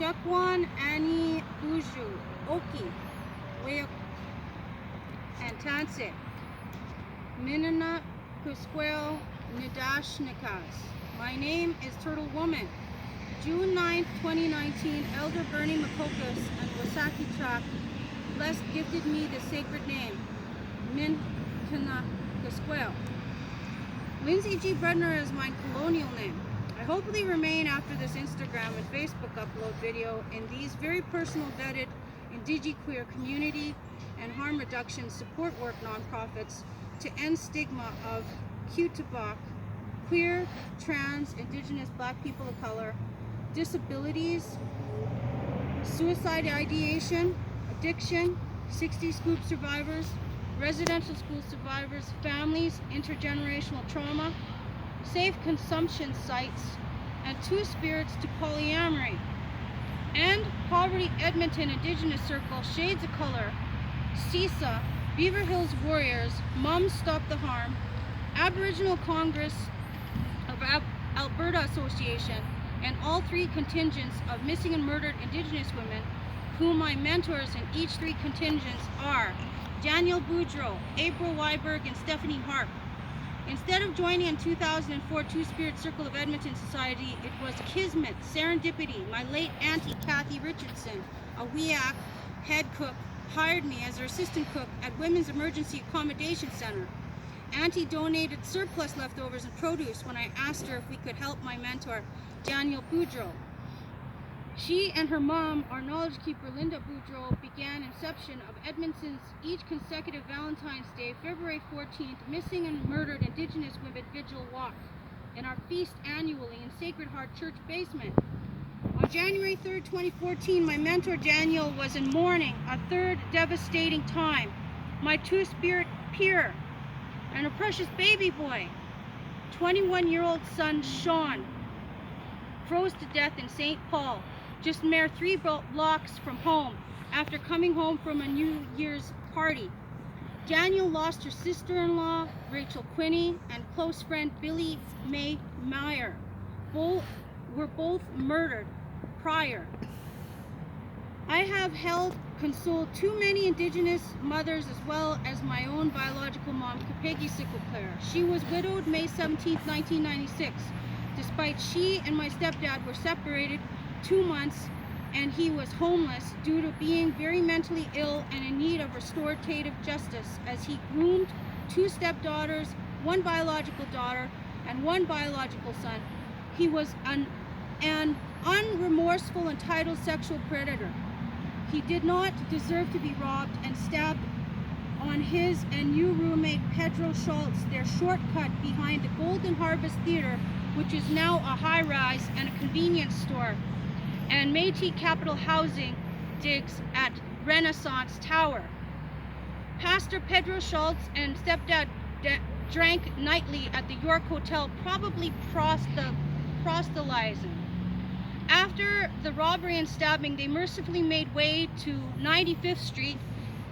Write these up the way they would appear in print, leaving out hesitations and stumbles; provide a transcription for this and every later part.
Chekwan Ani Buju, Oki, Wea and Tanse, Minana Kusquel Nidashnikas. My name is Turtle Woman. June 9th, 2019, Elder Bernie Makokas and Wasaki Chak blessed gifted me the sacred name, Minana Kusquel. Lindsay G. Bredner is my colonial name. I hopefully remain after this Instagram and Facebook upload video in these very personal vetted indigiqueer community and harm reduction support work nonprofits to end stigma of QTIBPOC, queer, trans, indigenous, black people of color, disabilities, suicide ideation, addiction, 60 scoop survivors, residential school survivors, families, intergenerational trauma, safe consumption sites, and two spirits to polyamory, and Poverty Edmonton Indigenous Circle, Shades of Color, CISA, Beaver Hills Warriors, Mums Stop the Harm, Aboriginal Congress of Alberta Association, and all three contingents of missing and murdered Indigenous women, whom my mentors in each three contingents are Daniel Boudreau, April Weiberg, and Stephanie Harp. Instead of joining in 2004 Two-Spirit Circle of Edmonton Society, it was kismet, serendipity. My late auntie Kathy Richardson, a WEAC head cook, hired me as her assistant cook at Women's Emergency Accommodation Center. Auntie donated surplus leftovers and produce when I asked her if we could help my mentor, Daniel Boudreau. She and her mom, our knowledge keeper Linda Boudreau, began inception of Edmonton's each consecutive Valentine's Day, February 14th, missing and murdered Indigenous women vigil walk, and our feast annually in Sacred Heart Church basement. On January 3rd, 2014, my mentor Daniel was in mourning, a third devastating time. My two-spirit peer and a precious baby boy, 21-year-old son Sean, froze to death in St. Paul, just mere 3 blocks from home after coming home from a New Year's party. Daniel lost her sister-in-law, Rachel Quinney, and close friend Billy May Meyer. Both were both murdered prior. I have held, consoled too many Indigenous mothers as well as my own biological mom, Quewezance-Leclaire. She was widowed May 17, 1996, despite she and my stepdad were separated 2 months, and he was homeless due to being very mentally ill and in need of restorative justice, as he groomed 2 stepdaughters, 1 biological daughter, and 1 biological son. He was an unremorseful, entitled sexual predator. He did not deserve to be robbed and stabbed on his and new roommate Pedro Schultz, their shortcut behind the Golden Harvest Theater, which is now a high-rise and a convenience store, and Métis Capital Housing digs at Renaissance Tower. Pastor Pedro Schultz and stepdad drank nightly at the York Hotel, probably proselytizing. After the robbery and stabbing, they mercifully made way to 95th Street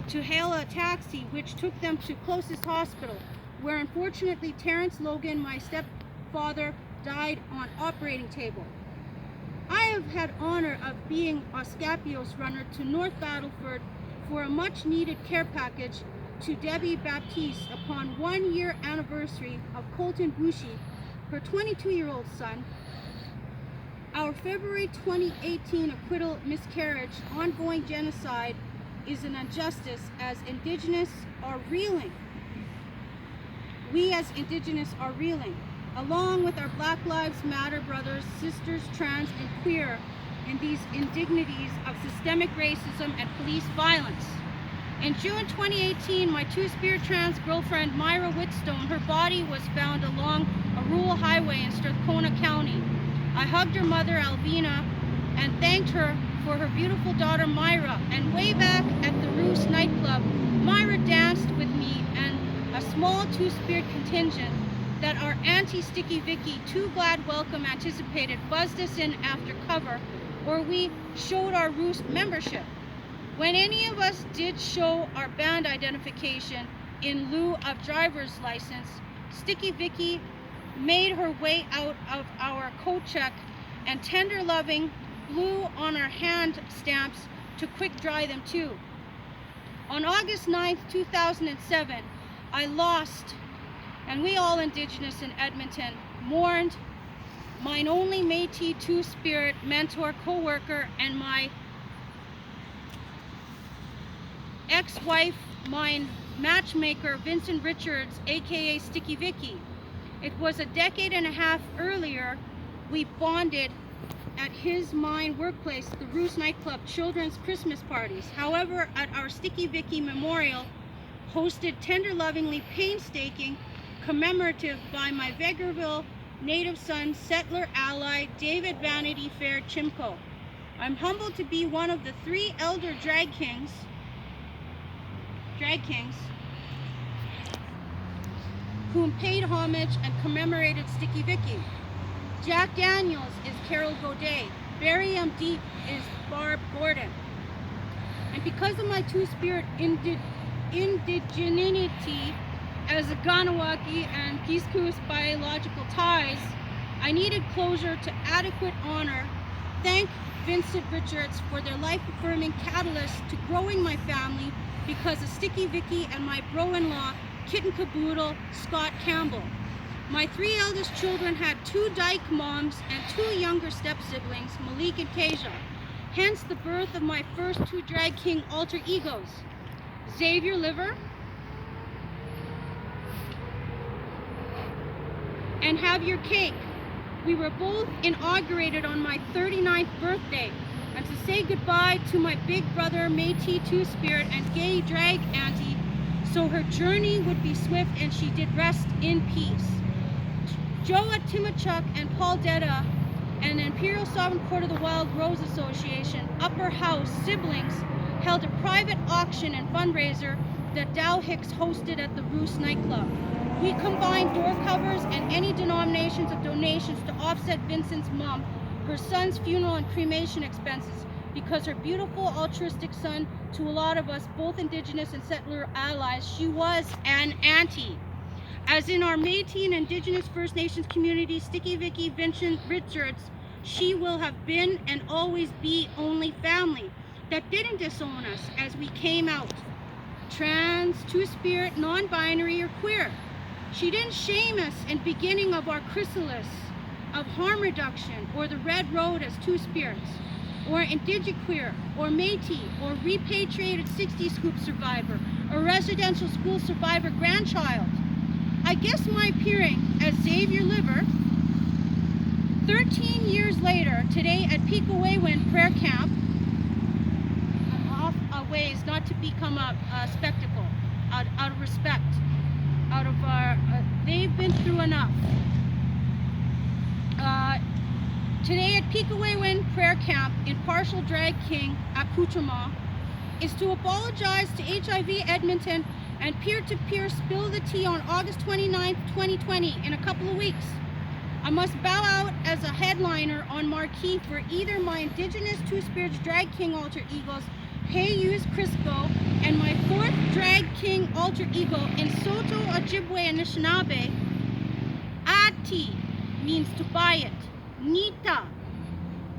to hail a taxi, which took them to closest hospital, where unfortunately Terrence Logan, my stepfather, died on operating table. I have had honor of being Oskapewis runner to North Battleford for a much needed care package to Debbie Baptiste upon 1-year anniversary of Colton Bushi, her 22-year-old son. Our February 2018 acquittal miscarriage, ongoing genocide, is an injustice as Indigenous are reeling. We as Indigenous are reeling, along with our Black Lives Matter brothers, sisters, trans, and queer, in these indignities of systemic racism and police violence. In June 2018, my two-spirit trans girlfriend, Myra Whitstone, her body was found along a rural highway in Strathcona County. I hugged her mother, Alvina, and thanked her for her beautiful daughter, Myra. And way back at the Roost nightclub, Myra danced with me and a small two-spirit contingent that our Auntie Sticky Vicky, Too Glad Welcome anticipated, buzzed us in after cover, where we showed our Roost membership. When any of us did show our band identification in lieu of driver's license, Sticky Vicky made her way out of our coat check and tender loving glue on our hand stamps to quick dry them too. On August 9th, 2007, I lost, and we all Indigenous in Edmonton mourned, mine only Métis Two-Spirit mentor, co-worker, and my ex-wife, mine matchmaker, Vincent Richards, aka Sticky Vicky. It was a decade and a half earlier we bonded at his mine workplace, the Roost nightclub, children's Christmas parties. However, at our Sticky Vicky memorial, hosted tender, lovingly, painstaking, commemorative by my Vegreville native son, settler ally, David Vanity Fair Chimko. I'm humbled to be one of the 3 elder drag kings whom paid homage and commemorated Sticky Vicky. Jack Daniels is Carol Godet. Bury 'em Deep is Barb Gordon. And because of my Two-Spirit indigeneity as a Ganawaki and Giskus biological ties, I needed closure to adequate honor. Thank Vincent Richards for their life-affirming catalyst to growing my family because of Sticky Vicky and my bro-in-law, kitten caboodle, Scott Campbell. My 3 eldest children had 2 dyke moms and 2 younger step-siblings, Malik and Kasia. Hence the birth of my first 2 drag king alter egos, Xavier Liver and Have Your Cake. We were both inaugurated on my 39th birthday, and to say goodbye to my big brother, Métis Two-Spirit and gay drag auntie, so her journey would be swift and she did rest in peace. Joa Timachuk and Paul Detta and Imperial Sovereign Court of the Wild Rose Association, Upper House siblings, held a private auction and fundraiser that Dow Hicks hosted at the Roost nightclub. We combined door covers and any denominations of donations to offset Vincent's mom, her son's funeral and cremation expenses, because her beautiful altruistic son, to a lot of us, both Indigenous and settler allies, she was an auntie. As in our Métis and Indigenous First Nations community, Sticky Vicky, Vincent Richards, she will have been and always be only family that didn't disown us as we came out. Trans, Two-Spirit, non-binary, or queer. She didn't shame us in beginning of our chrysalis of harm reduction or the red road as Two-Spirits, or indigiqueer, or Métis, or repatriated 60 scoop survivor, or residential school survivor grandchild. I guess my appearing as Xavier Liver 13 years later, today at Pekiwewin Prayer Camp, I'm off a ways not to become a spectacle, out of respect, out of our, they've been through enough. Today at Pekiwewin Prayer Camp in partial drag king accoutrement is to apologize to HIVEdmonton and peer-to-peer spill the tea on August 29th, 2020 in a couple of weeks. I must bow out as a headliner on marquee for either my Indigenous Two-Spirits drag king alter egos, Hayus Crisco, and my 4th drag king alter ego in Soto, Ojibwe, and Anishinaabe. Ati means to buy it. Nita,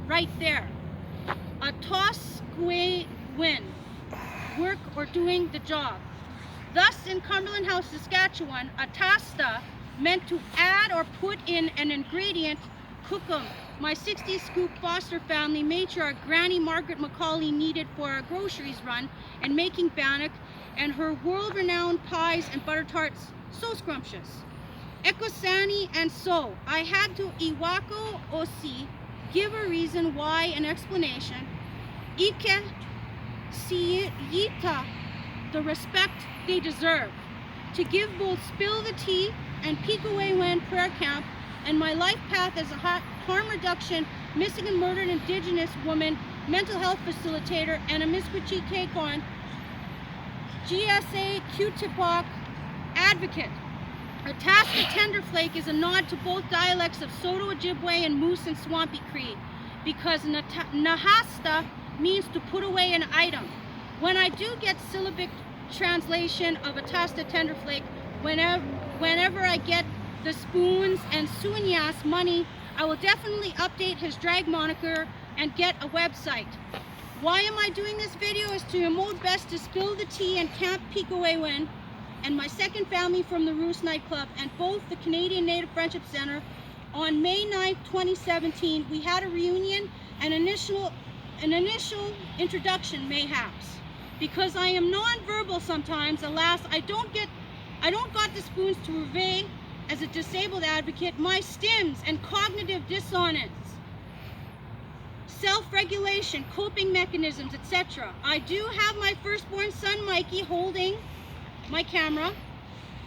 right there. Atahsta, work or doing the job. Thus, in Cumberland House, Saskatchewan, Atahsta meant to add or put in an ingredient. Cookum, my 60 scoop foster family matriarch, Granny Margaret McCauley, needed for our groceries run and making bannock, and her world-renowned pies and butter tarts, so scrumptious. Ekosani, and so I had to Iwako Osi give a reason why, an explanation. Ike Siyita, the respect they deserve, to give both Spill the Tea and Pekiwewin Prayer Camp and my life path as a harm reduction, missing and murdered Indigenous woman, mental health facilitator, and Amiskwaciwaskahikan GSA QTIBPOC advocate. Atahsta Tenderflake is a nod to both dialects of Soto Ojibwe and Moose and Swampy Cree, because Nahasta means to put away an item. When I do get syllabic translation of Atahsta Tenderflake, whenever I get the spoons and Sunyas money, I will definitely update his drag moniker and get a website. Why am I doing this video? Is to emote best to spill the tea in Camp Pekiwewin and my second family from the Roost nightclub and both the Canadian Native Friendship Center. On May 9th, 2017, we had a reunion and initial introduction mayhaps. Because I am non-verbal sometimes, alas, I don't got the spoons to convey as a disabled advocate my stims and cognitive dissonance, self-regulation, coping mechanisms, etc. I do have my firstborn son Mikey holding my camera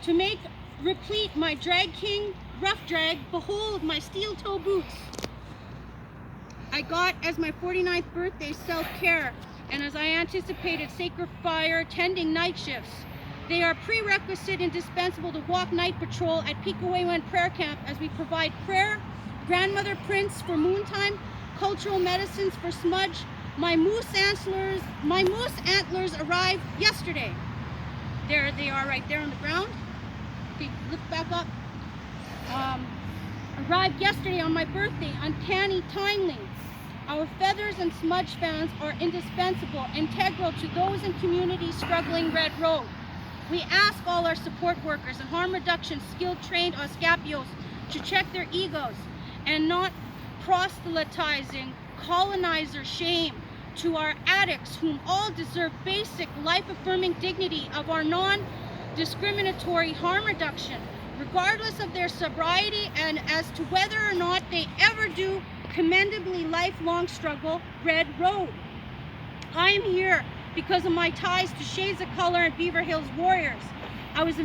to replete my drag king rough drag. Behold my steel toe boots. I got as my 49th birthday self-care, and as I anticipated sacred fire tending night shifts. They are prerequisite indispensable to walk night patrol at Pekiwewin Prayer Camp as we provide prayer, grandmother prints for moontime, cultural medicines for smudge. My moose antlers arrived yesterday. There they are right there on the ground. Okay, lift back up. Arrived yesterday on my birthday, uncanny timely. Our feathers and smudge fans are indispensable, integral to those in communities struggling Red Road. We ask all our support workers and harm reduction skilled trained oskapewis to check their egos and not proselytizing colonizer shame to our addicts, whom all deserve basic life-affirming dignity of our non-discriminatory harm reduction, regardless of their sobriety and as to whether or not they ever do commendably lifelong struggle Red Road. I am here because of my ties to Shades of Color and Beaver Hills Warriors. I was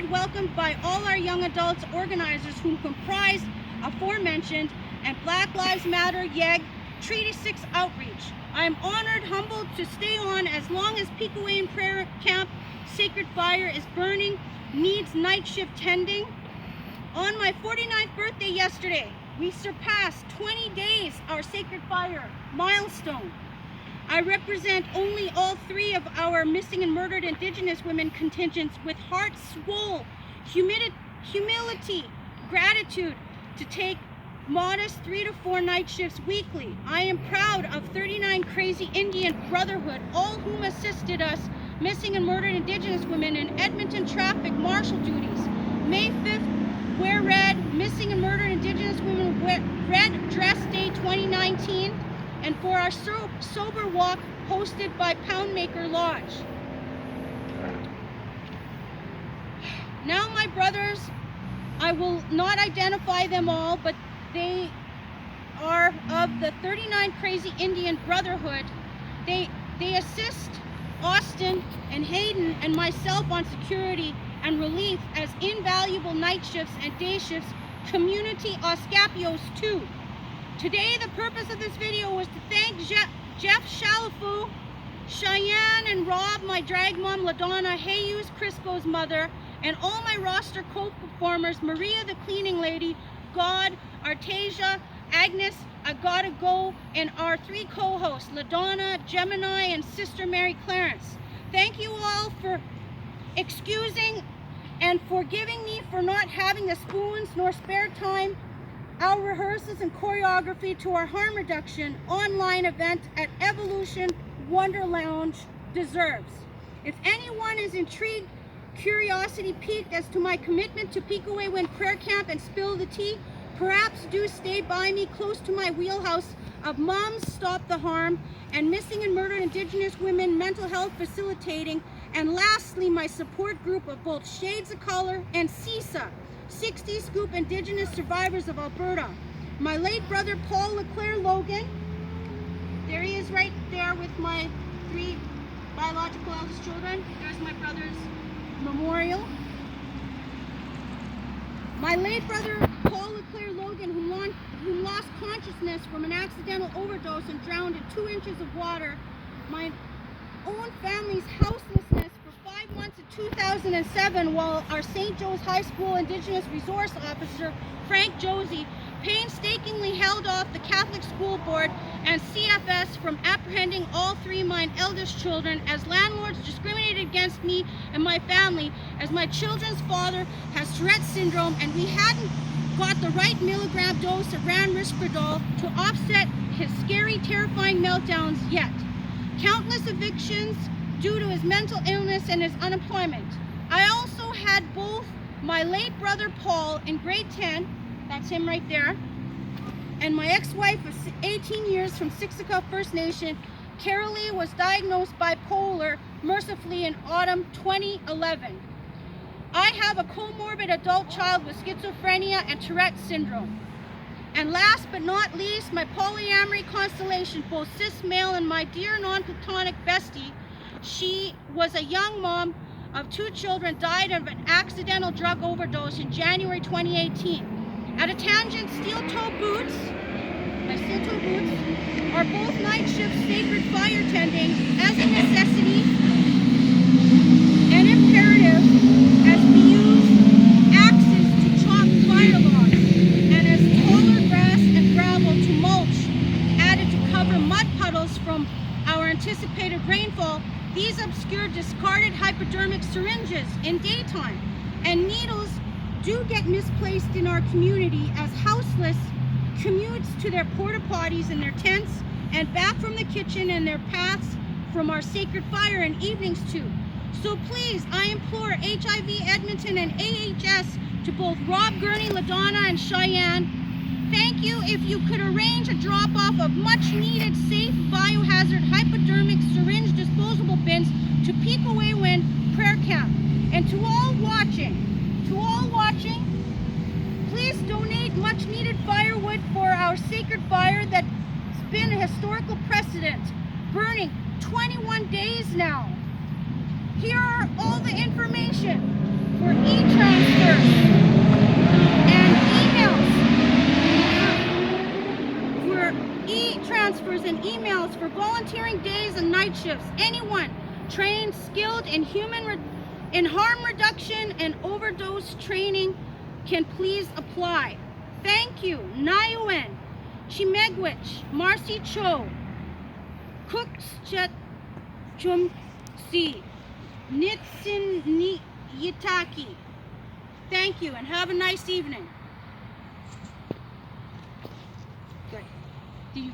welcomed by all our young adults organizers whom comprise aforementioned and Black Lives Matter YEG Treaty 6 outreach. I am honored, humbled to stay on as long as Pekiwewin Prayer Camp sacred fire is burning, needs night shift tending. On my 49th birthday yesterday, we surpassed 20 days our sacred fire milestone. I represent only all three of our missing and murdered Indigenous women contingents with hearts swole, humility, gratitude to take modest 3 to 4 night shifts weekly. I am proud of 39 Crazy Indian Brotherhood, all whom assisted us missing and murdered Indigenous women in Edmonton traffic marshal duties. May 5th, wear red, missing and murdered Indigenous women red dress day 2019, and for our sober walk hosted by Poundmaker Lodge. Now my brothers, I will not identify them all, but they are of the 39 Crazy Indian Brotherhood. They assist Austin and Hayden and myself on security and relief as invaluable night shifts and day shifts community oskapewis too. Today the purpose of this video was to thank Jeff Shalafu, Cheyenne and Rob, my drag mom LaDonna, Jesus Crisco's mother, and all my roster co-performers, Maria the cleaning lady, God, Artasia, Agnes, I Gotta Go, and our 3 co-hosts, LaDonna, Gemini, and Sister Mary Clarence. Thank you all for excusing and forgiving me for not having the spoons nor spare time. Our rehearsals and choreography to our harm reduction online event at Evolution Wonderlounge deserves. If anyone is intrigued, curiosity piqued as to my commitment to Pekiwewin Prayer Camp and spill the tea, perhaps do stay by me close to my wheelhouse of Moms Stop the Harm and missing and murdered Indigenous women mental health facilitating, and lastly my support group of both Shades of Color and CISA, 60 Scoop Indigenous Survivors of Alberta. My late brother Paul Leclaire Logan, there he is right there with my 3 biological eldest children. There's my brother's memorial. My late brother Paul Leclaire Logan, who lost consciousness from an accidental overdose and drowned in 2 inches of water. My own family's houselessness for 5 months in 2007, while our St. Joe's High School Indigenous Resource Officer Frank Josie painstakingly held off the Catholic School Board and CFS from apprehending all 3 of my eldest children, as landlords discriminated against me and my family, as my children's father has Tourette's syndrome and we hadn't got the right milligram dose of Ranrisperdal to offset his scary, terrifying meltdowns yet. Countless evictions due to his mental illness and his unemployment. I also had both my late brother Paul in grade 10, that's him right there, and my ex-wife of 18 years from Siksika First Nation, Carolee, was diagnosed bipolar mercifully in autumn 2011. I have a comorbid adult child with schizophrenia and Tourette's syndrome. And last but not least, my polyamory constellation, both cis male and my dear non-platonic bestie. She was a young mom of 2 children, died of an accidental drug overdose in January 2018. At a tangent, steel-toe boots, my steel-toe boots, are both night shift sacred fire tending as a necessity and imperative, as we use axes to chop fire logs and as taller grass and gravel to mulch added to cover mud puddles from our anticipated rainfall. These obscure discarded hypodermic syringes in daytime and needles do get misplaced in our community as houseless commutes to their porta potties and their tents and back from the kitchen and their paths from our sacred fire in evenings too. So please, I implore HIVEdmonton and AHS to both Rob, Gurney, LaDonna, and Cheyenne, thank you if you could arrange a drop-off of much-needed safe biohazard hypodermic syringe disposable bins to Pekiwewin Prayer Camp. And to all watching, please donate much-needed firewood for our sacred fire that's been a historical precedent, burning 21 days now. Here are all the information for e-transfers and emails. For e-transfers and emails for volunteering days and night shifts. Anyone trained, skilled in harm reduction and overdose training can please apply. Thank you. Niwen, Chimegwich, Marcy Cho, Cookchet Chumsi, Nitsin Yitaki. Thank you and have a nice evening. Good. Do you